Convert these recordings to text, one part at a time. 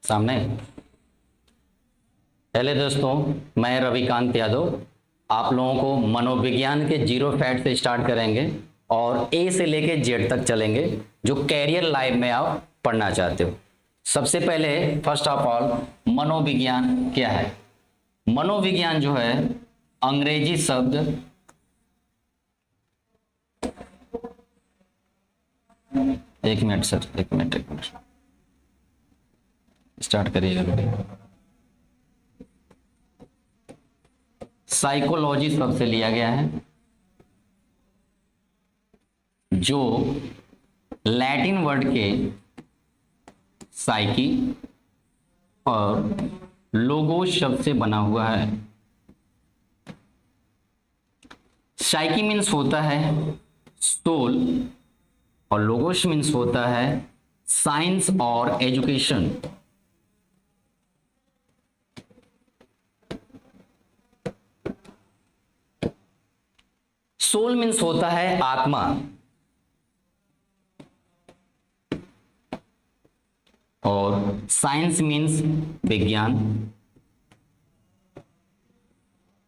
सामने। पहले दोस्तों, मैं रविकांत यादव आप लोगों को मनोविज्ञान के जीरो फैक्ट से स्टार्ट करेंगे और ए से लेके जेड तक चलेंगे, जो कैरियर लाइफ में आप पढ़ना चाहते हो। सबसे पहले फर्स्ट ऑफ ऑल, मनोविज्ञान क्या है? मनोविज्ञान जो है अंग्रेजी शब्द एक मिनट सर, एक मिनट स्टार्ट करिएगा। साइकोलॉजी शब्द से लिया गया है, जो लैटिन वर्ड के साइकी और लोगोस शब्द से बना हुआ है। साइकी मीन्स होता है सोल और लोगोस मीन्स होता है साइंस और एजुकेशन। सोल मीन्स होता है आत्मा और साइंस मीन्स विज्ञान।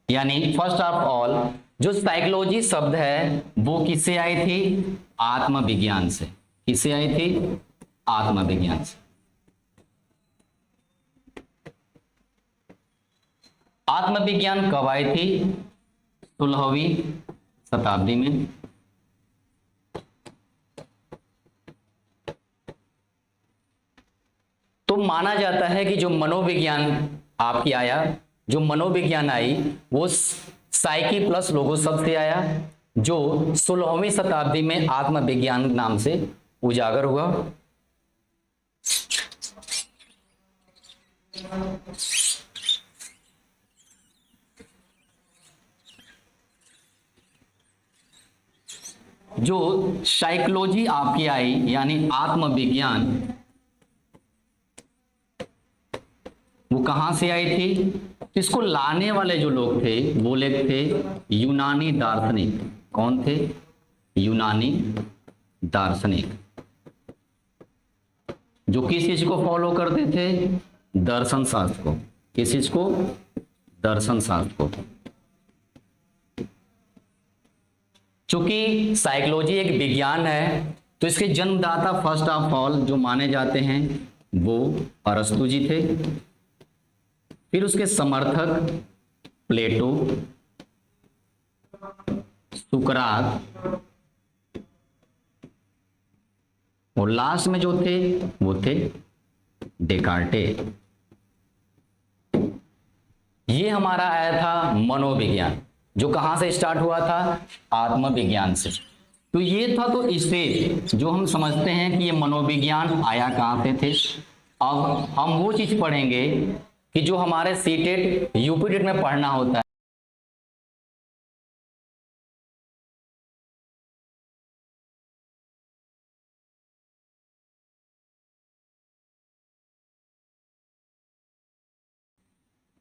यानी फर्स्ट ऑफ ऑल, जो साइकोलॉजी शब्द है वो किससे आई थी? आत्मविज्ञान से। किससे आई थी? आत्मविज्ञान से। आत्मविज्ञान कब आई थी? 16वीं शताब्दी में। तो माना जाता है कि जो मनोविज्ञान आपकी आया, जो मनोविज्ञान आई वो साइकी प्लस लोगो शब्द से आया, जो 16वीं शताब्दी में आत्मविज्ञान नाम से उजागर हुआ। जो साइकोलॉजी आपकी आई यानी आत्मविज्ञान, वो कहां से आई थी? इसको लाने वाले जो लोग थे वो लोग थे यूनानी दार्शनिक। कौन थे? यूनानी दार्शनिक, जो किस चीज को फॉलो करते थे? दर्शन शास्त्र को। किस चीज को? दर्शन शास्त्र को। चूंकि साइकोलॉजी एक विज्ञान है तो इसके जन्मदाता फर्स्ट ऑफ ऑल जो माने जाते हैं वो अरस्तु जी थे। फिर उसके समर्थक प्लेटो, सुकरात और लास्ट में जो थे वो थे डेकार्टे। ये हमारा आया था मनोविज्ञान, जो कहां से स्टार्ट हुआ था? आत्मविज्ञान से। तो ये था तो स्टेज जो हम समझते हैं कि ये मनोविज्ञान आया कहां से थे। अब हम वो चीज पढ़ेंगे कि जो हमारे सीटेट यूपीटेट में पढ़ना होता है।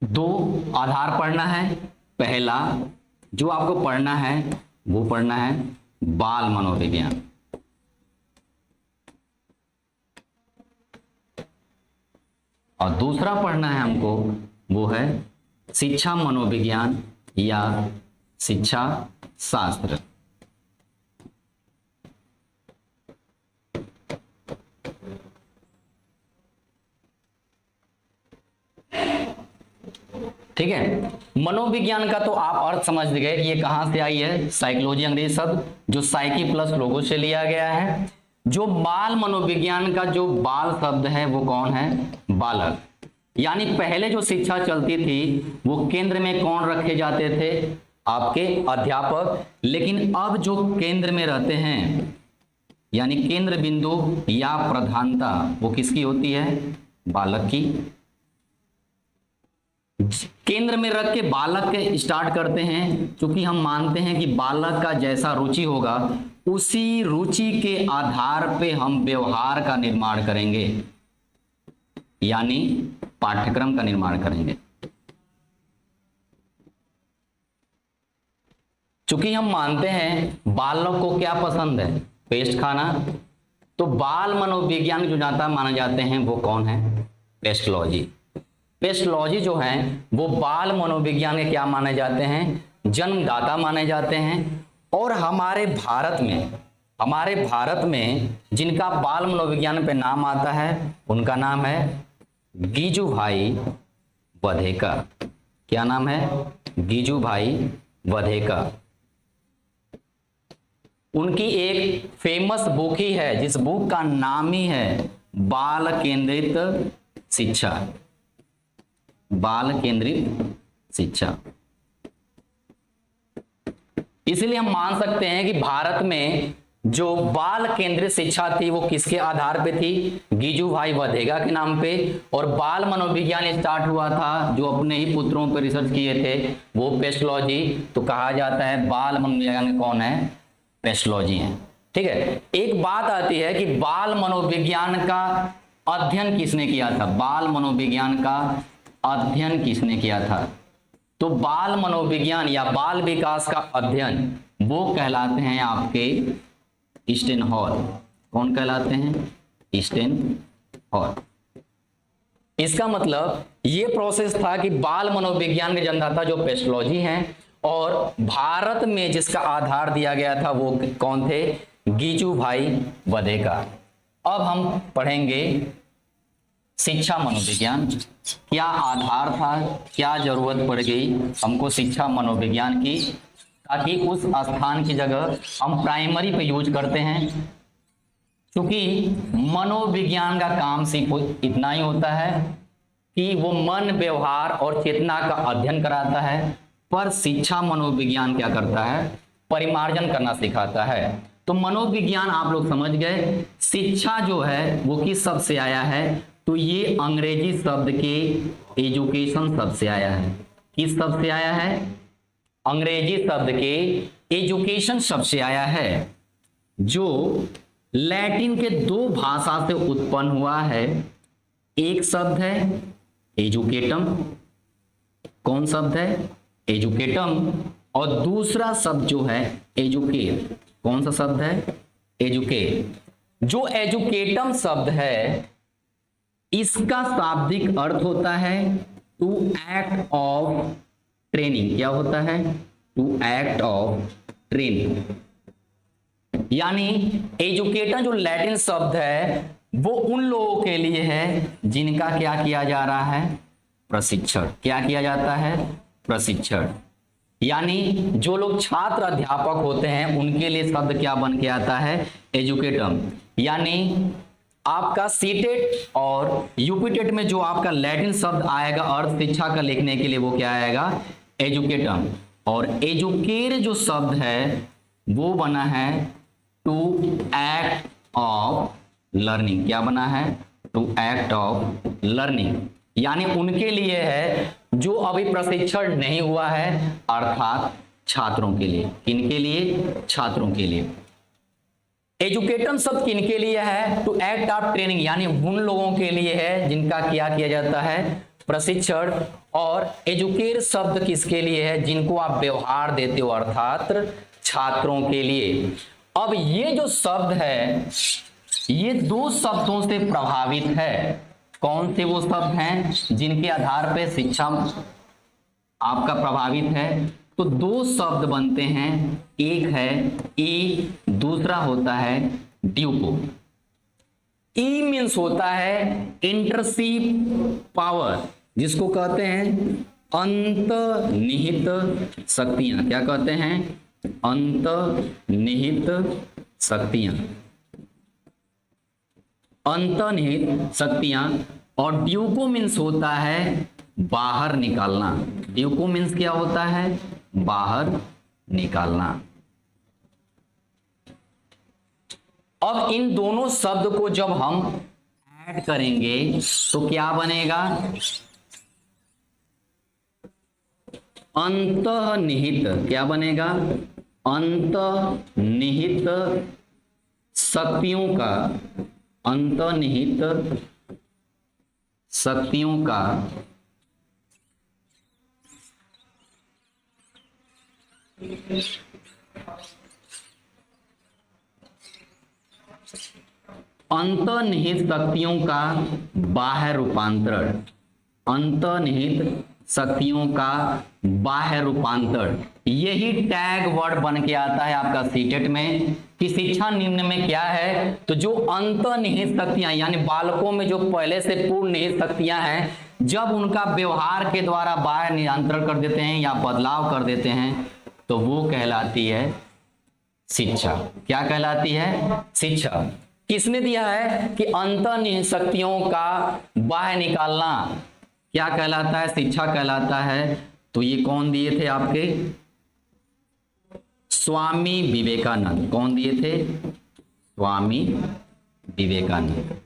दो आधार पढ़ना है। पहला जो आपको पढ़ना है वो पढ़ना है बाल मनोविज्ञान, और दूसरा पढ़ना है हमको वो है शिक्षा मनोविज्ञान या शिक्षा शास्त्र। ठीक है। मनोविज्ञान का तो आप अर्थ समझ गए कि ये कहां से आई है? साइकोलॉजी अंग्रेजी शब्द जो साइकी प्लस लोगो से लिया गया है। जो बाल मनोविज्ञान का जो बाल शब्द है वो कौन है? बालक। यानी पहले जो शिक्षा चलती थी वो केंद्र में कौन रखे जाते थे? आपके अध्यापक। लेकिन अब जो केंद्र में रहते हैं यानी केंद्र बिंदु या प्रधानता वो किसकी होती है? बालक की। केंद्र में रख के बालक के स्टार्ट करते हैं, क्योंकि हम मानते हैं कि बालक का जैसा रुचि होगा उसी रुचि के आधार पे हम व्यवहार का निर्माण करेंगे, यानी पाठ्यक्रम का निर्माण करेंगे। चूंकि हम मानते हैं बालक को क्या पसंद है? पेस्ट खाना। तो बाल मनोविज्ञान जो जाता माना जाते हैं वो कौन है? पेस्टोलॉजी। पेस्टोलॉजी जो है वो बाल मनोविज्ञान के क्या माने जाते हैं, जन्मदाता माने जाते हैं। और हमारे भारत में जिनका बाल मनोविज्ञान पे नाम आता है उनका नाम है गीजूभाई वधेकर। क्या नाम है, गीजूभाई वधेकर। उनकी एक फेमस बुक ही है जिस बुक का नाम ही है बाल केंद्रित शिक्षा। बाल केंद्रित शिक्षा। इसलिए हम मान सकते हैं कि भारत में जो बाल केंद्रित शिक्षा थी वो किसके आधार पे थी, गीजूभाई वधेकर के नाम पे। और बाल मनोविज्ञान स्टार्ट हुआ था जो अपने ही पुत्रों पर रिसर्च किए थे वो पेस्टोलॉजी। तो कहा जाता है बाल मनोविज्ञान कौन है, पेस्टोलॉजी है। ठीक है, एक बात आती है कि बाल मनोविज्ञान का अध्ययन किसने किया था, बाल मनोविज्ञान का अध्ययन किसने किया था। तो बाल मनोविज्ञान या बाल विकास का अध्ययन वो कहलाते हैं आपके स्टेनहॉल। कौन कहलाते हैं, स्टेनहॉल। इसका मतलब ये प्रोसेस था कि बाल मनोविज्ञान के जन्मदाता जो पेस्टोलॉजी हैं और भारत में जिसका आधार दिया गया था वो कौन थे, गीजूभाई वधेकर। अब हम पढ़ेंगे शिक्षा मनोविज्ञान। क्या आधार था, क्या जरूरत पड़ गई हमको शिक्षा मनोविज्ञान की, ताकि उस स्थान की जगह हम प्राइमरी पे यूज करते हैं। क्योंकि मनोविज्ञान का काम सिर्फ इतना ही होता है कि वो मन, व्यवहार और चेतना का अध्ययन कराता है, पर शिक्षा मनोविज्ञान क्या करता है, परिमार्जन करना सिखाता है। तो मनोविज्ञान आप लोग समझ गए। शिक्षा जो है वो किस शब्द से आया है, तो ये अंग्रेजी शब्द के एजुकेशन शब्द से आया है। किस शब्द से आया है, अंग्रेजी शब्द के एजुकेशन शब्द से आया है, जो लैटिन के दो भाषा से उत्पन्न हुआ है। एक शब्द है एजुकेटम। कौन शब्द है, एजुकेटम। और दूसरा शब्द जो है एजुकेट। कौन सा शब्द है, एजुकेट। जो एजुकेटम शब्द है इसका शाब्दिक अर्थ होता है टू एक्ट ऑफ ट्रेनिंग। क्या होता है, टू एक्ट ऑफ ट्रेनिंग। यानी एजुकेटर जो लैटिन शब्द है वो उन लोगों के लिए है जिनका क्या किया जा रहा है, प्रशिक्षण। क्या किया जाता है, प्रशिक्षण। यानी जो लोग छात्र अध्यापक होते हैं उनके लिए शब्द क्या बन के आता है, एजुकेटम। यानी आपका सीटेट और यूपीटेट में जो आपका लैटिन शब्द आएगा अर्थ शिक्षा का लिखने के लिए वो क्या आएगा, एजुकेटम। और एजुकेट जो शब्द है वो बना है टू एक्ट ऑफ लर्निंग। क्या बना है, टू एक्ट ऑफ लर्निंग। यानी उनके लिए है जो अभी प्रशिक्षण नहीं हुआ है, अर्थात छात्रों के लिए। किनके लिए, छात्रों के लिए। एजुकेटम शब्द किनके लिए है, टू एक्ट ऑफ ट्रेनिंग। यानी उन लोगों के लिए है जिनका क्या किया जाता है, प्रशिक्षण। और एजुकेट शब्द किसके लिए है, जिनको आप व्यवहार देते हो, अर्थात छात्रों के लिए। अब ये जो शब्द है ये दो शब्दों से प्रभावित है। कौन से वो शब्द हैं जिनके आधार पे शिक्षा आपका प्रभावित है, तो दो शब्द बनते हैं। एक है ई, दूसरा होता है ड्यूको। ई मीन्स होता है इंटरसीप पावर, जिसको कहते हैं अंतर्निहित शक्तियां। क्या कहते हैं, अंतर्निहित शक्तियां। अंतर्निहित शक्तियां। और ड्यूको मीन्स होता है बाहर निकालना। ड्यूको मीन्स क्या होता है, बाहर निकालना। अब इन दोनों शब्द को जब हम ऐड करेंगे तो क्या बनेगा, अंतर्निहित। क्या बनेगा, अंतर्निहित शक्तियों का, अंतर्निहित शक्तियों का अंतर्निहित शक्तियों का बाह्य रूपांतरण, अंतर्निहित शक्तियों का बाह्य रूपांतरण, यही टैग वर्ड बन के आता है आपका सीटेट में कि शिक्षा निम्न में क्या है। तो जो अंतर्निहित शक्तियां यानी बालकों में जो पहले से पूर्ण निहित शक्तियां हैं, जब उनका व्यवहार के द्वारा बाह्य नियंत्रण कर देते हैं या बदलाव कर देते हैं तो वो कहलाती है शिक्षा। क्या कहलाती है? शिक्षा। किसने दिया है कि अंतर्निहित शक्तियों का बाह्य निकालना क्या कहलाता है? शिक्षा कहलाता है। तो ये कौन दिए थे आपके? स्वामी विवेकानंद। कौन दिए थे? स्वामी विवेकानंद।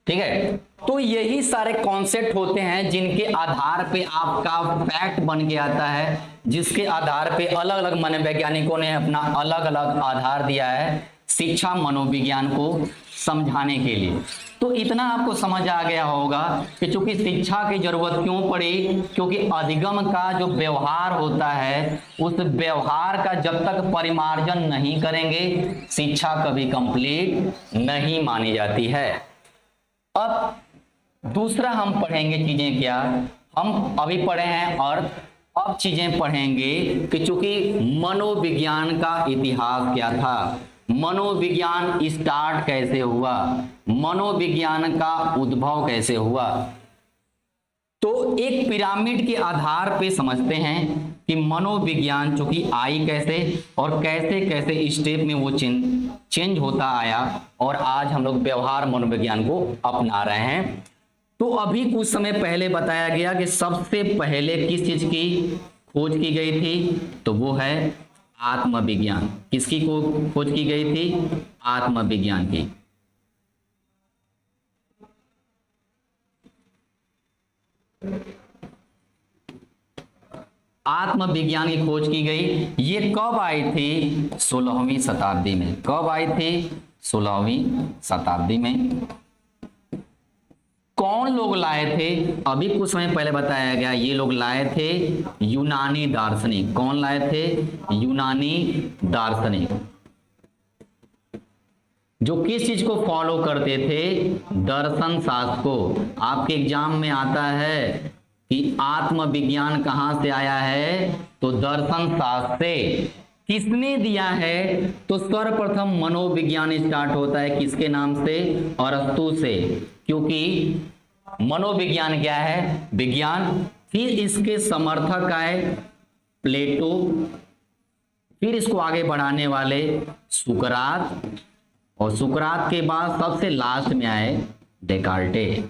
ठीक है, तो यही सारे कॉन्सेप्ट होते हैं जिनके आधार पे आपका फैक्ट बन के आता है, जिसके आधार पे अलग अलग मनोवैज्ञानिकों ने अपना अलग अलग आधार दिया है शिक्षा मनोविज्ञान को समझाने के लिए। तो इतना आपको समझ आ गया होगा कि चूंकि शिक्षा की जरूरत क्यों पड़ी, क्योंकि अधिगम का जो व्यवहार होता है उस व्यवहार का जब तक परिमार्जन नहीं करेंगे शिक्षा कभी कंप्लीट नहीं मानी जाती है। अब दूसरा हम पढ़ेंगे चीजें क्या, हम अभी पढ़े हैं और अब चीजें पढ़ेंगे कि चूंकि मनोविज्ञान का इतिहास क्या था, मनोविज्ञान स्टार्ट कैसे हुआ, मनोविज्ञान का उद्भव कैसे हुआ। तो एक पिरामिड के आधार पे समझते हैं कि मनोविज्ञान चूंकि आई कैसे और कैसे कैसे स्टेप में वो चेंज होता आया और आज हम लोग व्यवहार मनोविज्ञान को अपना रहे हैं। तो अभी कुछ समय पहले बताया गया कि सबसे पहले किस चीज की खोज की गई थी, तो वो है आत्मविज्ञान। किसकी को खोज की गई थी? आत्मविज्ञान की। आत्मविज्ञान की खोज की गई। ये कब आई थी? 16वीं शताब्दी में। कब आई थी? 16वीं शताब्दी में। कौन लोग लाए थे? अभी कुछ समय पहले बताया गया, ये लोग लाए थे यूनानी दार्शनिक। कौन लाए थे? यूनानी दार्शनिक, जो किस चीज को फॉलो करते थे? दर्शन शास्त्र को। आपके एग्जाम में आता है कि आत्मविज्ञान कहां से आया है, तो दर्शन शास्त्र से। किसने दिया है? तो सर्वप्रथम मनोविज्ञान स्टार्ट होता है किसके नाम से? अरस्तु से, क्योंकि मनोविज्ञान क्या है? विज्ञान। फिर इसके समर्थक आए प्लेटो, फिर इसको आगे बढ़ाने वाले सुकरात, और सुकरात के बाद सबसे लास्ट में आए डेकार्टे।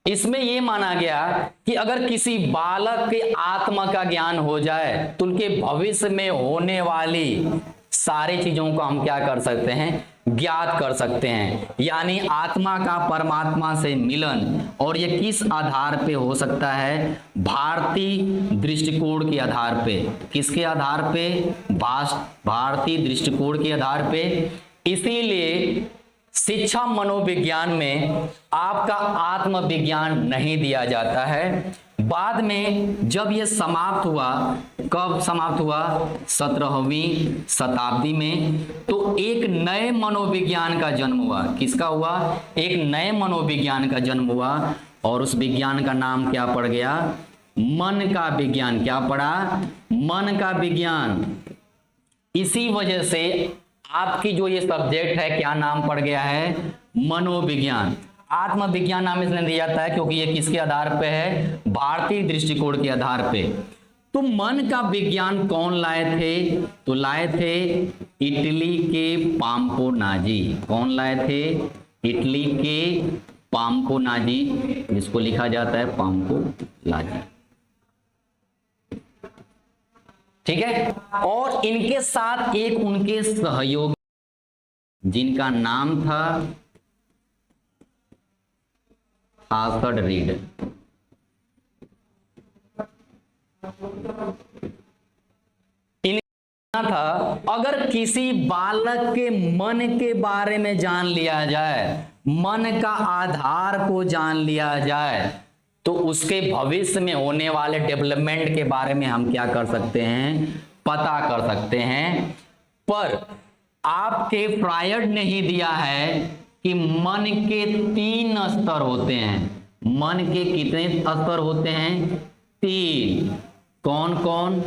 इसमें यह माना गया कि अगर किसी बालक के आत्मा का ज्ञान हो जाए तो उनके भविष्य में होने वाली सारी चीजों को हम क्या कर सकते हैं? ज्ञात कर सकते हैं। यानी आत्मा का परमात्मा से मिलन, और यह किस आधार पे हो सकता है? भारतीय दृष्टिकोण के आधार पे। किसके आधार पे? भारतीय दृष्टिकोण के आधार पे। इसीलिए शिक्षा मनोविज्ञान में आपका आत्मविज्ञान नहीं दिया जाता है। बाद में जब यह समाप्त हुआ, कब समाप्त हुआ? 17वीं शताब्दी में। तो एक नए मनोविज्ञान का जन्म हुआ। किसका हुआ? एक नए मनोविज्ञान का जन्म हुआ, और उस विज्ञान का नाम क्या पड़ गया? मन का विज्ञान। क्या पड़ा? मन का विज्ञान। इसी वजह से आपकी जो ये सब्जेक्ट है क्या नाम पड़ गया है? मनोविज्ञान। आत्मविज्ञान नाम इसलिए दिया जाता है क्योंकि ये किसके आधार पे है? भारतीय दृष्टिकोण के आधार पे। तो मन का विज्ञान कौन लाए थे? तो लाए थे इटली के पाम्पोनाजी। कौन लाए थे? इटली के पाम्पोनाजी, जिसको लिखा जाता है पाम्पोलाजी। ठीक है, और इनके साथ एक उनके सहयोगी जिनका नाम था हार्वर्ड रीड। इनका था अगर किसी बालक के मन के बारे में जान लिया जाए, मन का आधार को जान लिया जाए, तो उसके भविष्य में होने वाले डेवलपमेंट के बारे में हम क्या कर सकते हैं, पता कर सकते हैं। पर आपके फ्रायड ने ही दिया है कि मन के 3 स्तर होते हैं। मन के कितने स्तर होते हैं? 3। कौन कौन?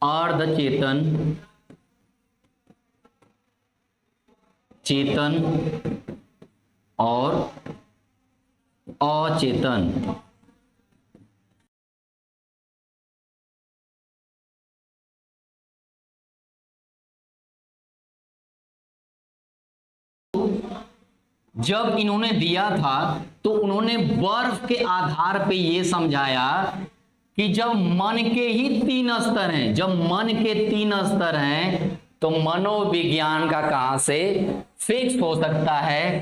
अर्ध चेतन, चेतन और अचेतन। जब इन्होंने दिया था तो उन्होंने बर्फ के आधार पे ये समझाया कि जब मन के ही 3 स्तर हैं, जब मन के 3 स्तर हैं तो मनोविज्ञान का कहां से फिक्स हो सकता है।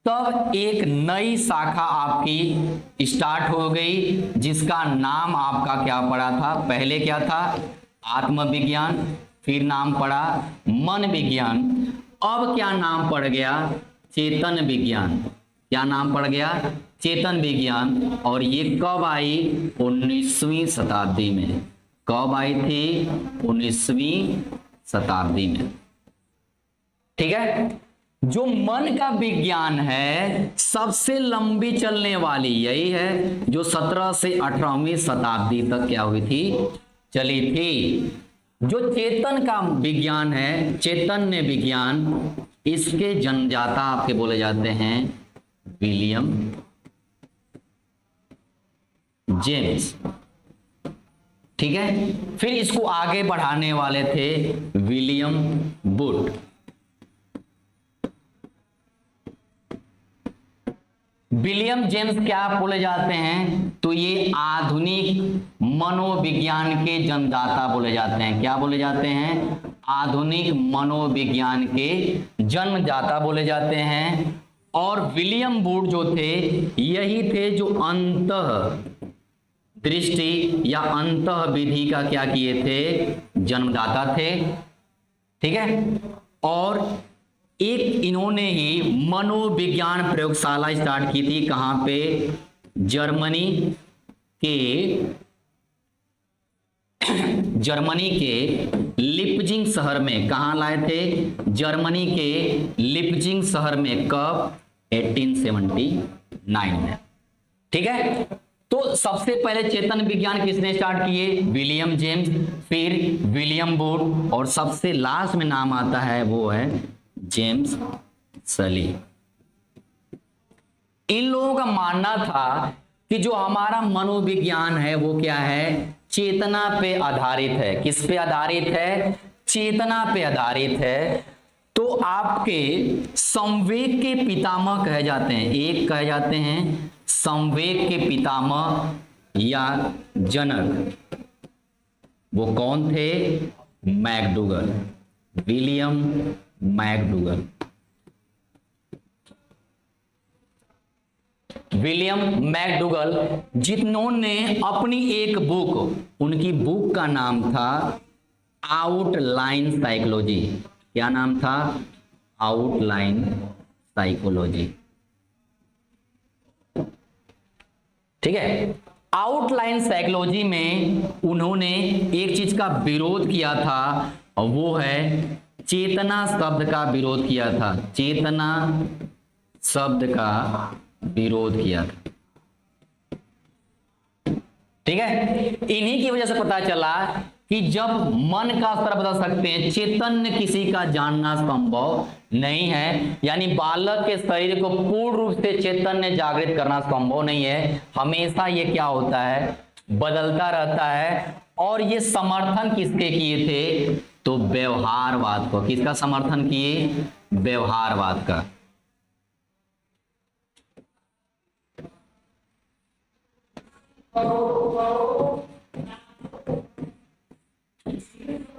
तब एक नई शाखा आपकी स्टार्ट हो गई जिसका नाम आपका क्या पड़ा था? पहले क्या था? आत्मविज्ञान, फिर नाम पड़ा मन विज्ञान, अब क्या नाम पड़ गया? चेतन विज्ञान। क्या नाम पड़ गया? चेतन विज्ञान। और ये कब आई? 19वीं शताब्दी में। कब आई थी? 19वीं शताब्दी में। ठीक है। जो मन का विज्ञान है सबसे लंबी चलने वाली यही है जो 17 से 18वीं शताब्दी तक क्या हुई थी? चली थी। जो चेतन का विज्ञान है, चैतन्य विज्ञान, इसके जन्मदाता आपके बोले जाते हैं विलियम जेम्स। ठीक है। फिर इसको आगे बढ़ाने वाले थे विलियम वुड। विलियम जेम्स क्या बोले जाते हैं? तो ये आधुनिक मनोविज्ञान के जन्मदाता बोले जाते हैं। क्या बोले जाते हैं? आधुनिक मनोविज्ञान के जन्मदाता बोले जाते हैं। और विलियम वुड जो थे यही थे जो अंतः दृष्टि या अंतः विधि का क्या किए थे? जन्मदाता थे। ठीक है। और एक इन्होंने ही मनोविज्ञान प्रयोगशाला स्टार्ट की थी। कहां पे? जर्मनी के लिपजिंग शहर में। कहां लाए थे? जर्मनी के लिपजिंग शहर में। कब? 1879 में। ठीक है। तो सबसे पहले चेतन विज्ञान किसने स्टार्ट किए? विलियम जेम्स, फिर विलियम वुड, और सबसे लास्ट में नाम आता है वो है जेम्स सली। इन लोगों का मानना था कि जो हमारा मनोविज्ञान है वो क्या है? चेतना पे आधारित है। किस पे आधारित है? चेतना पे आधारित है। तो आपके संवेग के पितामह कहे जाते हैं। एक कहे जाते हैं संवेग के पितामह या जनक। वो कौन थे? McDougall, William McDougall. William McDougall जिन्होंने अपनी एक बुक, उनकी बुक का नाम था आउटलाइन साइकोलॉजी। क्या नाम था? Outline psychology. ठीक है। आउटलाइन साइकोलॉजी में उन्होंने एक चीज का विरोध किया था और वो है चेतना शब्द का विरोध किया था। चेतना शब्द का विरोध किया था। ठीक है। इन्हीं की वजह से पता चला कि जब मन का स्तर बदल सकते हैं, चैतन्य किसी का जानना संभव नहीं है। यानी बालक के शरीर को पूर्ण रूप से चैतन्य जागृत करना संभव नहीं है। हमेशा ये क्या होता है? बदलता रहता है। और ये समर्थन किसके किए थे? तो व्यवहारवाद को। किसका समर्थन किए? व्यवहारवाद का।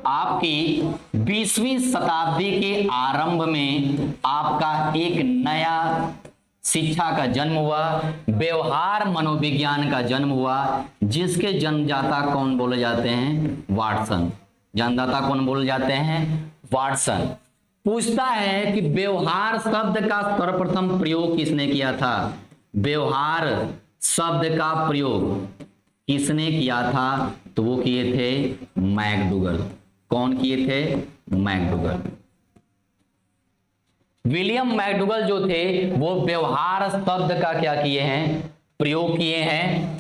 आपकी 20वीं शताब्दी के आरंभ में आपका एक नया शिक्षा का जन्म हुआ, व्यवहार मनोविज्ञान का जन्म हुआ, जिसके जन्मदाता कौन बोले जाते हैं? वाटसन। जन्मदाता कौन बोले जाते हैं? वाटसन। पूछता है कि व्यवहार शब्द का सर्वप्रथम प्रयोग किसने किया था? व्यवहार शब्द का प्रयोग किसने किया था? तो वो किए थे मैकडूगल। कौन किए थे? मैकडूगल। विलियम मैकडूगल जो थे वो व्यवहार शब्द का क्या किए हैं? प्रयोग किए हैं।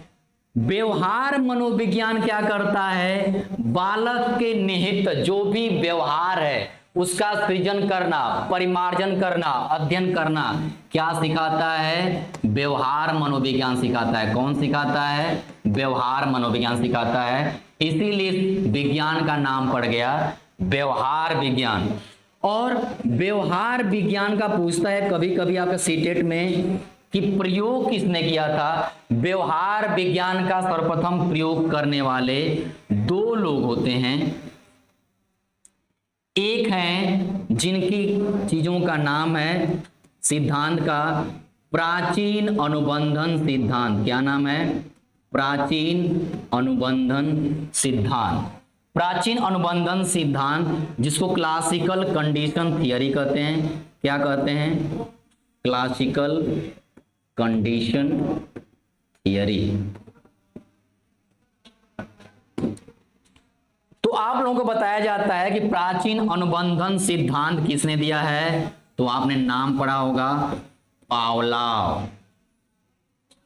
व्यवहार मनोविज्ञान क्या करता है? बालक के निहित जो भी व्यवहार है उसका सृजन करना, परिमार्जन करना, अध्ययन करना क्या सिखाता है? व्यवहार मनोविज्ञान सिखाता है। कौन सिखाता है? व्यवहार मनोविज्ञान सिखाता है। इसीलिए विज्ञान का नाम पड़ गया व्यवहार विज्ञान। और व्यवहार विज्ञान का पूछता है कभी कभी आपके सीटेट में कि प्रयोग किसने किया था? व्यवहार विज्ञान का सर्वप्रथम प्रयोग करने वाले दो लोग होते हैं। एक है जिनकी चीजों का नाम है सिद्धांत का प्राचीन अनुबंधन सिद्धांत। क्या नाम है? प्राचीन अनुबंधन सिद्धांत। प्राचीन अनुबंधन सिद्धांत जिसको क्लासिकल कंडीशन थियरी कहते हैं। क्या कहते हैं? Classical condition theory. तो आप लोगों को बताया जाता है कि प्राचीन अनुबंधन सिद्धांत किसने दिया है? तो आपने नाम पढ़ा होगा पावलोव।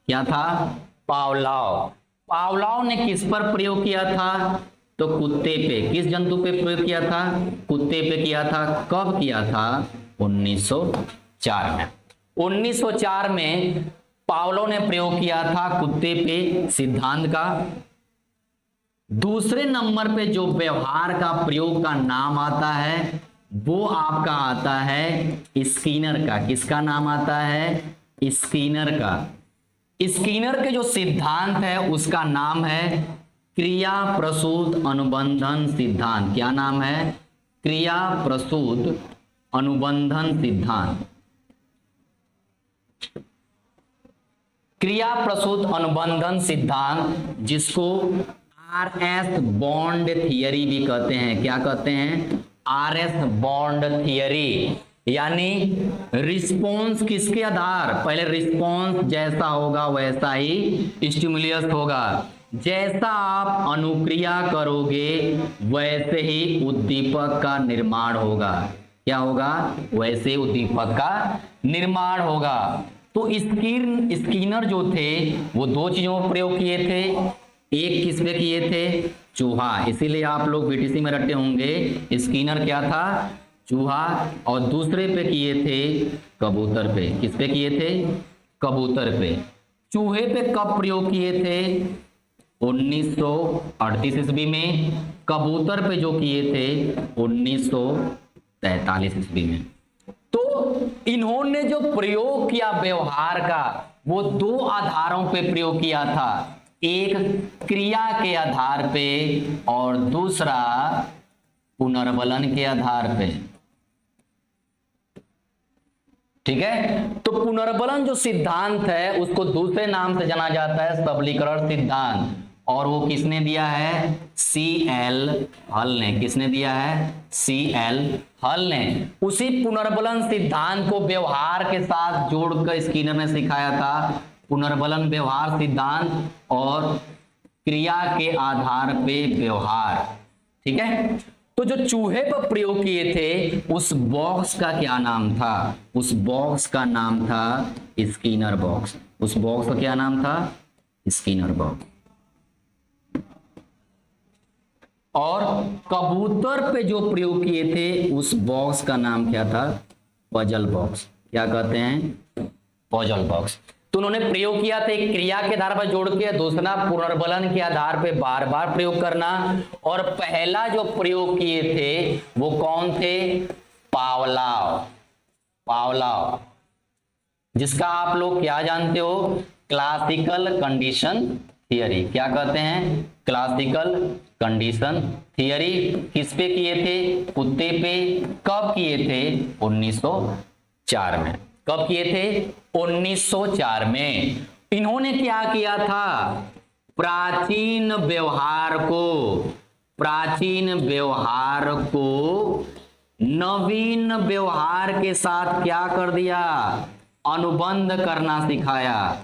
क्या था? पावलोव। पावलोव ने किस पर प्रयोग किया था? तो कुत्ते पे। किस जंतु पे प्रयोग किया था? कुत्ते पे किया था। कब किया था? 1904 में। 1904 में पावलोव ने प्रयोग किया था कुत्ते पे सिद्धांत का। दूसरे नंबर पे जो व्यवहार का प्रयोग का नाम आता है वो आपका आता है स्किनर का। किसका नाम आता है? स्किनर का। स्किनर के जो सिद्धांत है उसका नाम है क्रिया प्रसूत अनुबंधन सिद्धांत। क्या नाम है? क्रिया प्रसूत अनुबंधन सिद्धांत। क्रिया प्रसूत अनुबंधन सिद्धांत जिसको RS बॉन्ड थियरी भी कहते हैं। क्या कहते हैं? RS bond theory. यानी रिस्पॉन्स किसके आधार? पहले रिस्पॉन्स जैसा होगा वैसा ही स्टिमुलस होगा। जैसा आप अनुक्रिया करोगे वैसे ही उद्दीपक का निर्माण होगा। क्या होगा? वैसे उद्दीपक का निर्माण होगा। तो स्किनर जो थे वो दो चीजों पर प्रयोग किए थे। एक किस पे किए थे? चूहा। इसीलिए आप लोग बीटीसी में रटे होंगे स्किनर क्या था? चूहा। और दूसरे पे किए थे कबूतर पे। किस पे किए थे? कबूतर पे। चूहे पे कब प्रयोग किए थे? 1938 ईस्वी में। कबूतर पे जो किए थे 1943 ईस्वी में। तो इन्होंने जो प्रयोग किया व्यवहार का वो दो आधारों पे प्रयोग किया था। एक क्रिया के आधार पे और दूसरा पुनर्बलन के आधार पे। ठीक है? तो पुनर्बलन जो सिद्धांत है उसको दूसरे नाम से जाना जाता है सबलीकरण सिद्धांत। और वो किसने दिया है? CL हल ने। किसने दिया है? CL हल ने। उसी पुनर्बलन सिद्धांत को व्यवहार के साथ जोड़कर स्किनर ने सिखाया था। पुनर्बलन व्यवहार सिद्धांत और क्रिया के आधार पे व्यवहार। ठीक है? तो जो चूहे पर प्रयोग किए थे उस बॉक्स का क्या नाम था? उस बॉक्स का नाम था स्किनर बॉक्स। उस बॉक्स का क्या नाम था? Skinner box. और कबूतर पे जो प्रयोग किए थे उस बॉक्स का नाम क्या था? Puzzle box. क्या कहते हैं? Puzzle box. तो उन्होंने प्रयोग किया था एक क्रिया के आधार पर जोड़ के, दूसरा पुनर्बलन के आधार पे बार बार प्रयोग करना। और पहला जो प्रयोग किए थे वो कौन थे? पावलोव। पावलोव जिसका आप लोग क्या जानते हो? Classical condition theory. क्या कहते हैं? Classical condition theory. किस पे किए थे? कुत्ते पे। कब किए थे? 1904 में। कब किए थे? 1904 में। इन्होंने क्या किया था? प्राचीन व्यवहार को नवीन व्यवहार के साथ क्या कर दिया? अनुबंध करना सिखाया।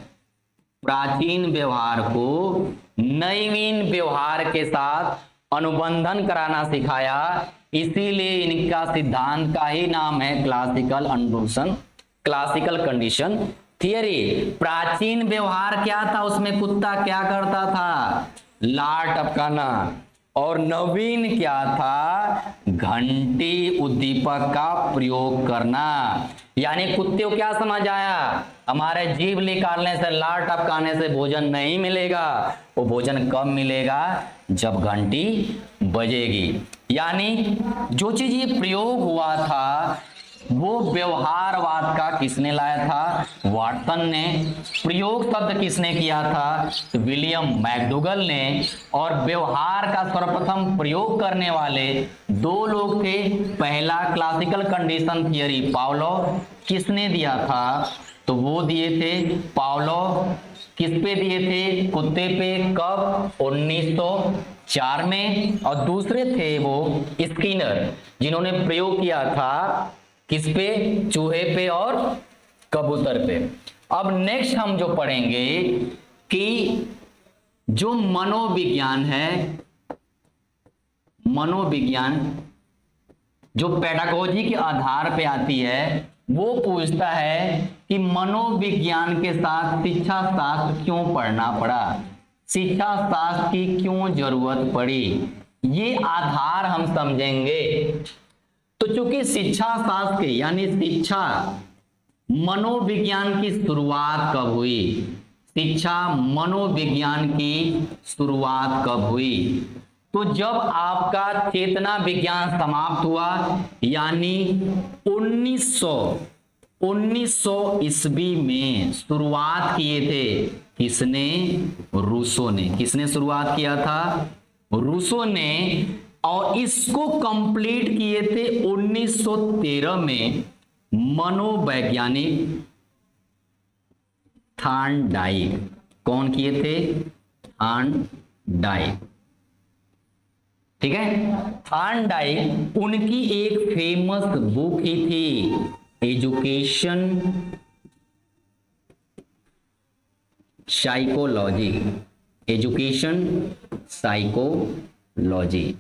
प्राचीन व्यवहार को नवीन व्यवहार के साथ अनुबंधन कराना सिखाया, इसीलिए इनका सिद्धांत का ही नाम है क्लासिकल अनुरूपण, क्लासिकल कंडीशन थियरी। प्राचीन व्यवहार क्या था, उसमें कुत्ता क्या करता था, लार टपकाना, और नवीन क्या था, घंटी उद्दीपक का प्रयोग करना। यानी कुत्ते को क्या समझ आया, हमारे जीभ निकालने से, लार टपकाने से भोजन नहीं मिलेगा, वो भोजन कब मिलेगा, जब घंटी बजेगी। यानी जो चीज ये प्रयोग हुआ था वो व्यवहारवाद का किसने लाया था, वाटसन ने। प्रयोग शब्द किसने किया था, तो विलियम मैकडूगल ने। और व्यवहार का सर्वप्रथम प्रयोग करने वाले दो लोग थे। पहला क्लासिकल कंडीशन थियरी पावलोव किसने दिया था, तो वो दिए थे पावलोव। किस पे दिए थे, कुत्ते पे। कब, 1904 में। और दूसरे थे वो स्किनर, जिन्होंने प्रयोग किया था किस पे, चूहे पे और कबूतर पे। अब नेक्स्ट हम जो पढ़ेंगे कि जो मनोविज्ञान है, मनोविज्ञान जो पेडागोजी के आधार पे आती है, वो पूछता है कि मनोविज्ञान के साथ शिक्षा शास्त्र क्यों पढ़ना पड़ा, शिक्षा शास्त्र की क्यों जरूरत पड़ी, ये आधार हम समझेंगे। तो चूंकि शिक्षा शास्त्र की यानी शिक्षा मनोविज्ञान की शुरुआत कब हुई, शिक्षा मनोविज्ञान की शुरुआत कब हुई, तो जब आपका चेतना विज्ञान समाप्त हुआ, यानी 1900 ईस्वी में शुरुआत किए थे। किसने, रूसो ने। किसने शुरुआत किया था, रूसो ने। और इसको कंप्लीट किए थे 1913 में मनोवैज्ञानिक थॉर्नडाइक। कौन किए थे, थॉर्नडाइक। ठीक है, थॉर्नडाइक, उनकी एक फेमस बुक ही थी एजुकेशन साइकोलॉजी, एजुकेशन साइकोलॉजी।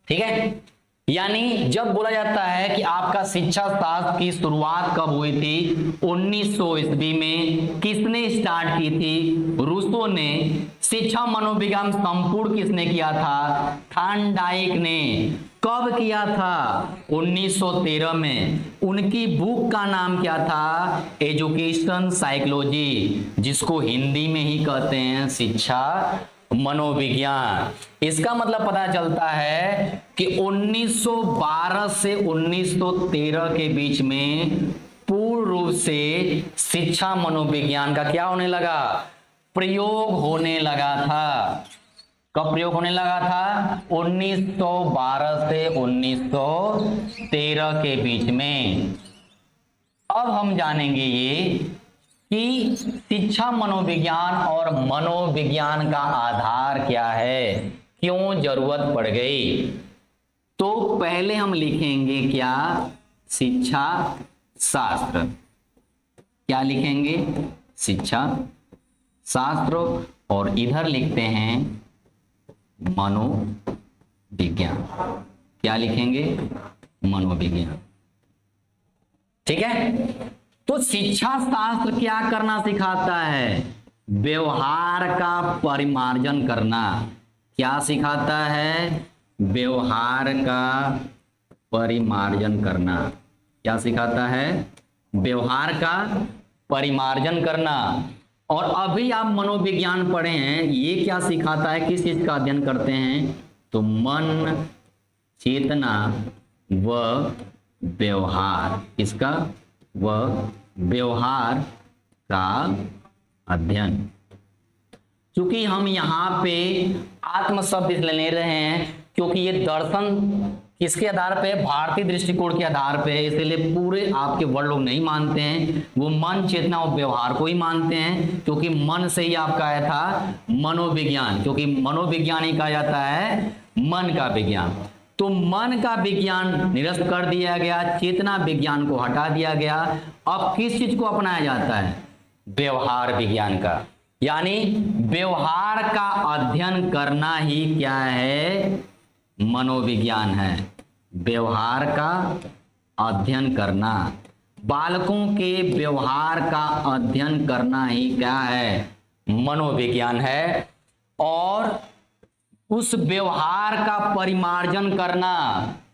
ठीक है, यानी जब बोला जाता है कि आपका शिक्षा शास्त्र की शुरुआत कब हुई थी, 1900 ईस्वी में। किसने स्टार्ट की थी, रूसो ने। शिक्षा मनोविज्ञान संपूर्ण किसने किया था, थॉर्नडाइक ने। कब किया था, 1913 में। उनकी बुक का नाम क्या था, एजुकेशन साइकोलॉजी, जिसको हिंदी में ही कहते हैं शिक्षा मनोविज्ञान। इसका मतलब पता चलता है कि 1912 से 1913 के बीच में पूर्ण रूप से शिक्षा मनोविज्ञान का क्या होने लगा, प्रयोग होने लगा था। कब प्रयोग होने लगा था, 1912 से 1913 के बीच में। अब हम जानेंगे ये कि शिक्षा मनोविज्ञान और मनोविज्ञान का आधार क्या है, क्यों जरूरत पड़ गई। तो पहले हम लिखेंगे क्या, शिक्षा शास्त्र। क्या लिखेंगे, शिक्षा शास्त्र। और इधर लिखते हैं मनोविज्ञान। क्या लिखेंगे, मनोविज्ञान। ठीक है, तो शिक्षा शास्त्र क्या करना सिखाता है, व्यवहार का परिमार्जन करना। क्या सिखाता है, व्यवहार का परिमार्जन करना। क्या सिखाता है, व्यवहार का परिमार्जन करना। और अभी आप मनोविज्ञान पढ़े हैं, ये क्या सिखाता है, किस चीज का अध्ययन करते हैं, तो मन, चेतना व व्यवहार। इसका व व्यवहार का अध्ययन। क्योंकि हम यहाँ पे आत्म शब्द इसलिए ले रहे हैं क्योंकि ये दर्शन किसके आधार पे, भारतीय दृष्टिकोण के आधार पे है, इसलिए पूरे आपके वर्ड लोग नहीं मानते हैं, वो मन, चेतना और व्यवहार को ही मानते हैं। क्योंकि मन से ही आपका आया था मनोविज्ञान, क्योंकि मनोविज्ञान ही कहा जाता है मन का विज्ञान। तो मन का विज्ञान निरस्त कर दिया गया, चेतना विज्ञान को हटा दिया गया। अब किस चीज को अपनाया जाता है, व्यवहार विज्ञान का। यानी व्यवहार का अध्ययन करना ही क्या है, मनोविज्ञान है। व्यवहार का अध्ययन करना, बालकों के व्यवहार का अध्ययन करना ही क्या है, मनोविज्ञान है। और उस व्यवहार का परिमार्जन करना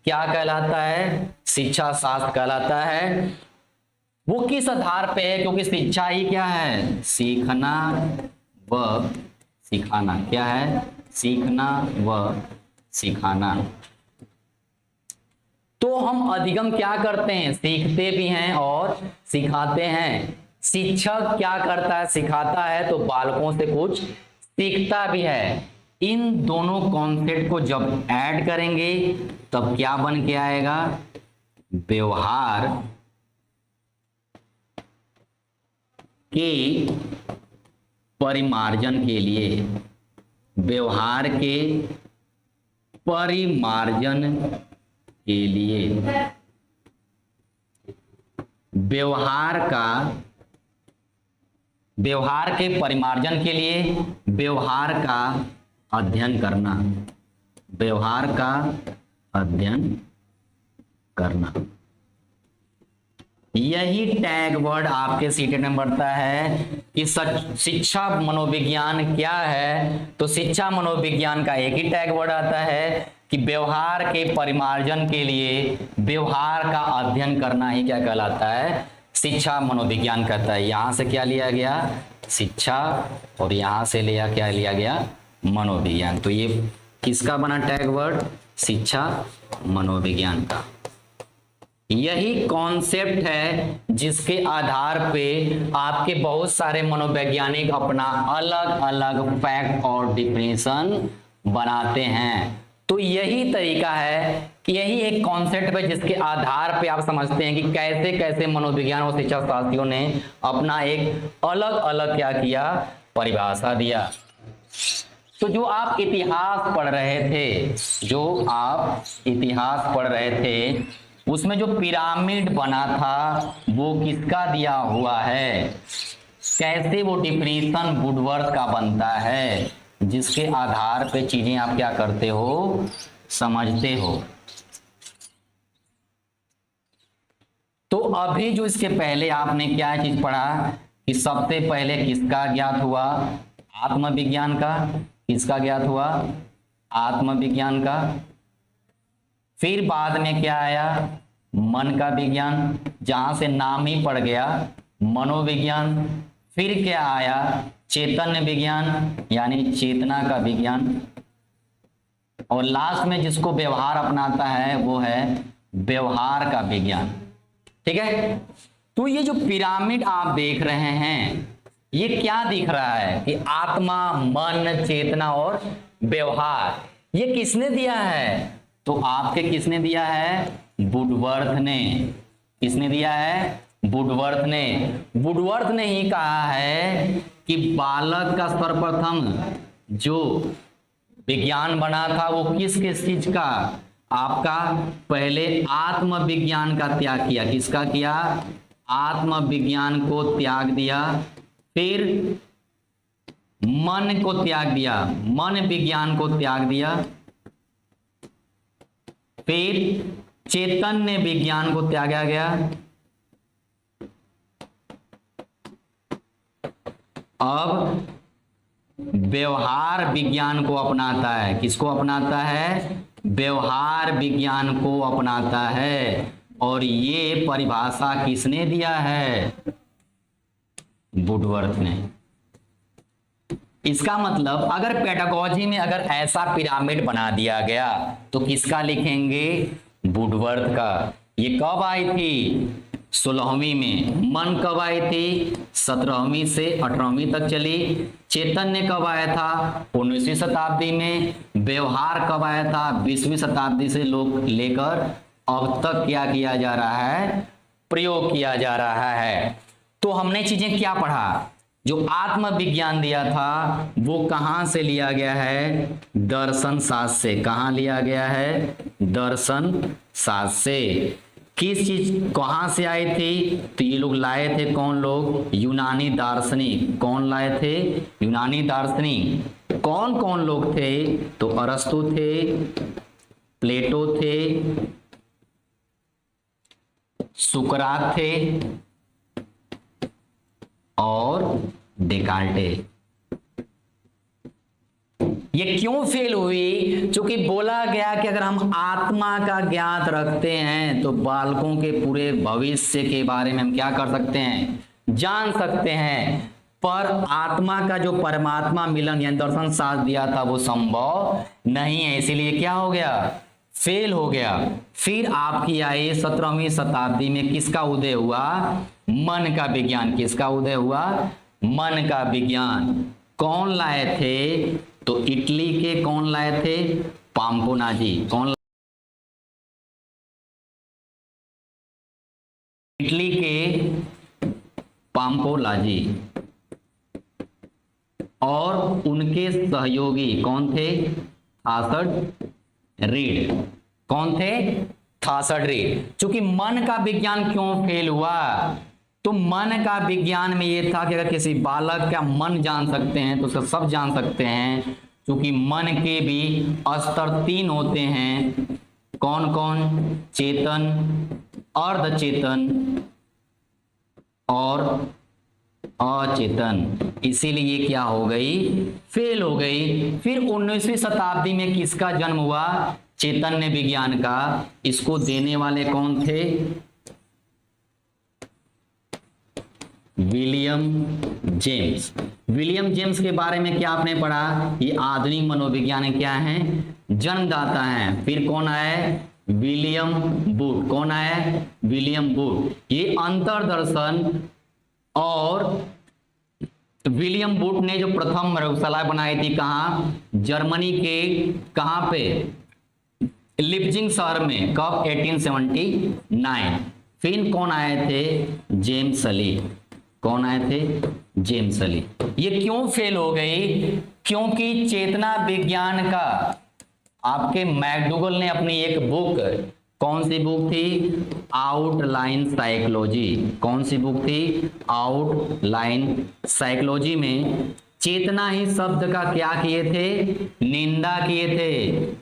क्या कहलाता है, शिक्षा शास्त्र कहलाता है। वो किस आधार पे है, क्योंकि शिक्षा ही क्या है, सीखना व सिखाना। क्या है, सीखना व सिखाना। तो हम अधिगम क्या करते हैं, सीखते भी हैं और सिखाते हैं। शिक्षक क्या करता है, सिखाता है, तो बालकों से कुछ सीखता भी है। इन दोनों कॉन्सेप्ट को जब ऐड करेंगे तब क्या बन के आएगा, व्यवहार के परिमार्जन के लिए, व्यवहार के परिमार्जन के लिए, व्यवहार के परिमार्जन के लिए व्यवहार का अध्ययन करना, व्यवहार का अध्ययन करना। यही टैग वर्ड आपके सीटेट में बढ़ता है कि शिक्षा मनोविज्ञान क्या है। तो शिक्षा मनोविज्ञान का एक ही टैग वर्ड आता है कि व्यवहार के परिमार्जन के लिए व्यवहार का अध्ययन करना ही क्या कहलाता है, शिक्षा मनोविज्ञान कहता है। यहां से क्या लिया गया, शिक्षा, और यहां से क्या लिया गया, मनोविज्ञान। तो ये किसका बना टैग वर्ड, शिक्षा मनोविज्ञान का। यही कॉन्सेप्ट है जिसके आधार पे आपके बहुत सारे मनोवैज्ञानिक अपना अलग अलग फैक्ट और डिफिनेशन बनाते हैं। तो यही तरीका है कि यही एक कॉन्सेप्ट है जिसके आधार पे आप समझते हैं कि कैसे कैसे मनोविज्ञान और शिक्षा शास्त्रियों ने अपना एक अलग अलग क्या किया, परिभाषा दिया। तो जो आप इतिहास पढ़ रहे थे, उसमें जो पिरामिड बना था वो किसका दिया हुआ है, कैसे वो डिफिनीशन वुडवर्थ का बनता है, जिसके आधार पे चीजें आप क्या करते हो, समझते हो। तो अभी जो इसके पहले आपने क्या चीज पढ़ा कि सबसे पहले किसका ज्ञात हुआ, आत्मविज्ञान का। किसका ज्ञात हुआ, आत्मविज्ञान का। फिर बाद में क्या आया, मन का विज्ञान, जहां से नाम ही पड़ गया मनोविज्ञान। फिर क्या आया, चैतन्य विज्ञान यानी चेतना का विज्ञान। और लास्ट में जिसको व्यवहार अपनाता है वो है व्यवहार का विज्ञान। ठीक है। तो ये जो पिरामिड आप देख रहे हैं, ये क्या दिख रहा है कि आत्मा, मन, चेतना और व्यवहार, ये किसने दिया है, तो आपके किसने दिया है, वुडवर्थ ने। किसने दिया है, वुडवर्थ ने। वुडवर्थ ने ही कहा है कि बालक का सर्वप्रथम जो विज्ञान बना था वो किस चीज का, आपका पहले आत्मविज्ञान का त्याग किया। किसका किया, आत्मविज्ञान को त्याग दिया। फिर मन को त्याग दिया, मन विज्ञान को त्याग दिया। फिर चैतन्य विज्ञान को त्यागा गया। अब व्यवहार विज्ञान को अपनाता है। किसको अपनाता है, व्यवहार विज्ञान को अपनाता है। और ये परिभाषा किसने दिया है, वुडवर्थ ने। इसका मतलब अगर पेडागोजी में अगर ऐसा पिरामिड बना दिया गया तो किसका लिखेंगे, वुडवर्थ का। ये कब आई थी, 16वीं में। मन कब आई थी, 17वीं से 18वीं तक चली। चैतन्य कब आया था, 19वीं शताब्दी में। व्यवहार कब आया था, 20वीं शताब्दी से लेकर अब तक क्या किया जा रहा है, प्रयोग किया जा रहा है। तो हमने चीजें क्या पढ़ा, जो आत्मविज्ञान दिया था वो कहां से लिया गया है, दर्शन शास्त्र से। कहां लिया गया है, दर्शन शास्त्र से। किस चीज कहां से आई थी? तो ये लोग लाए थे, कौन लोग? यूनानी दार्शनिक। कौन लाए थे? यूनानी दार्शनिक। कौन कौन लोग थे? तो अरस्तु थे, प्लेटो थे, सुकरात थे और डेकार्टे। ये क्यों फेल हुई? क्योंकि बोला गया कि अगर हम आत्मा का ज्ञात रखते हैं तो बालकों के पूरे भविष्य के बारे में हम क्या कर सकते हैं? जान सकते हैं। पर आत्मा का जो परमात्मा मिलन यानी दर्शन शास्त्र दिया था वो संभव नहीं है, इसीलिए क्या हो गया? फेल हो गया। फिर आपकी आई 17वीं शताब्दी में किसका उदय हुआ? मन का विज्ञान। किसका उदय हुआ? मन का विज्ञान। कौन लाए थे? तो इटली के कौन लाए थे? पाम्पोनाजी। कौन? इटली के पाम्पोलाजी। और उनके सहयोगी कौन थे? थासड रीड। कौन थे? थासड रीड। क्योंकि मन का विज्ञान क्यों फेल हुआ? तो मन का विज्ञान में ये था कि अगर किसी बालक का मन जान सकते हैं तो उसका सब जान सकते हैं, क्योंकि मन के भी स्तर 3 होते हैं। कौन कौन? चेतन, अर्ध चेतन और अचेतन। इसीलिए क्या हो गई? फेल हो गई। फिर 19वीं शताब्दी में किसका जन्म हुआ? चैतन्य विज्ञान का। इसको देने वाले कौन थे? William James. विलियम जेम्स के बारे में क्या आपने पढ़ा? ये आधुनिक मनोविज्ञान क्या है? जन्मदाता हैं। फिर कौन आए? William boot. कौन आए? William boot. ये अंतर्दर्शन और विलियम बूट ने जो प्रथम प्रयोगशाला बनाई थी कहाँ? जर्मनी के कहाँ पे? लिप्जिंग शहर में। कब? 1879। फिर कौन आए थे? जेम्स सली। कौन आए थे? जेम्स सली। ये क्यों फेल हो गई? क्योंकि चेतना विज्ञान का आपके मैकडूगल ने अपनी एक बुक, कौन सी बुक थी? Outline psychology. कौन सी बुक थी? आउटलाइन साइकोलॉजी में चेतना ही शब्द का क्या किए थे? निंदा किए थे।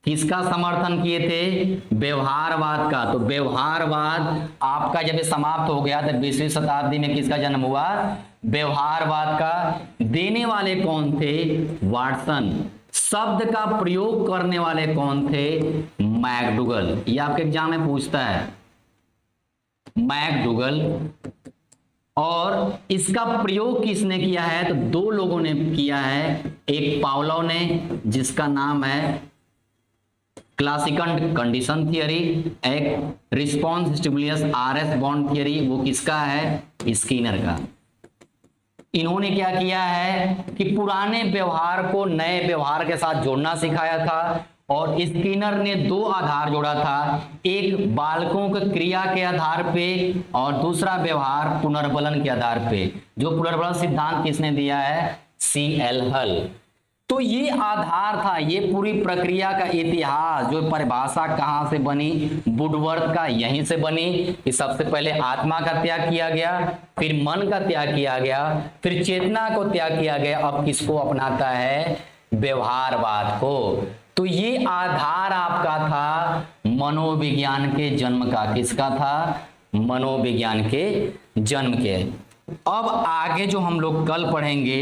किसका समर्थन किए थे? व्यवहारवाद का। तो व्यवहारवाद आपका जब समाप्त हो गया तो 20वीं शताब्दी में किसका जन्म हुआ? व्यवहारवाद का। देने वाले कौन थे? वाटसन। शब्द का प्रयोग करने वाले कौन थे? मैकडूगल। ये आपके एग्जाम में पूछता है, मैकडूगल। और इसका प्रयोग किसने किया है? तो 2 लोगों ने किया है। एक पावलोव ने, जिसका नाम है क्लासिकल कंडीशन थियरी। एक response stimulus RS bond theory, वो किसका है? स्किनर का। इन्होंने क्या किया है कि पुराने व्यवहार को नए व्यवहार के साथ जोड़ना सिखाया था। और स्किनर ने 2 आधार जोड़ा था, एक बालकों के क्रिया के आधार पे और दूसरा व्यवहार पुनर्बलन के आधार पे। जो पुनर्बलन सिद्धांत किसने दिया है? CL हल। तो ये आधार था। ये पूरी प्रक्रिया का इतिहास, जो परिभाषा कहाँ से बनी? वुडवर्थ का यहीं से बनी कि सबसे पहले आत्मा का त्याग किया गया, फिर मन का त्याग किया गया, फिर चेतना को त्याग किया गया। अब किसको अपनाता है? व्यवहारवाद को। तो ये आधार आपका था मनोविज्ञान के जन्म का। किसका था? मनोविज्ञान के जन्म के। अब आगे जो हम लोग कल पढ़ेंगे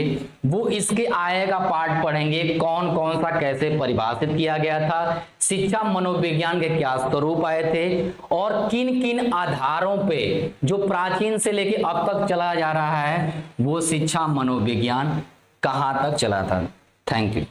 वो इसके आगे का पार्ट पढ़ेंगे। कौन कौन सा कैसे परिभाषित किया गया था, शिक्षा मनोविज्ञान के क्या स्वरूप आए थे, और किन किन आधारों पे जो प्राचीन से लेके अब तक चला जा रहा है वो शिक्षा मनोविज्ञान कहाँ तक चला था। Thank you.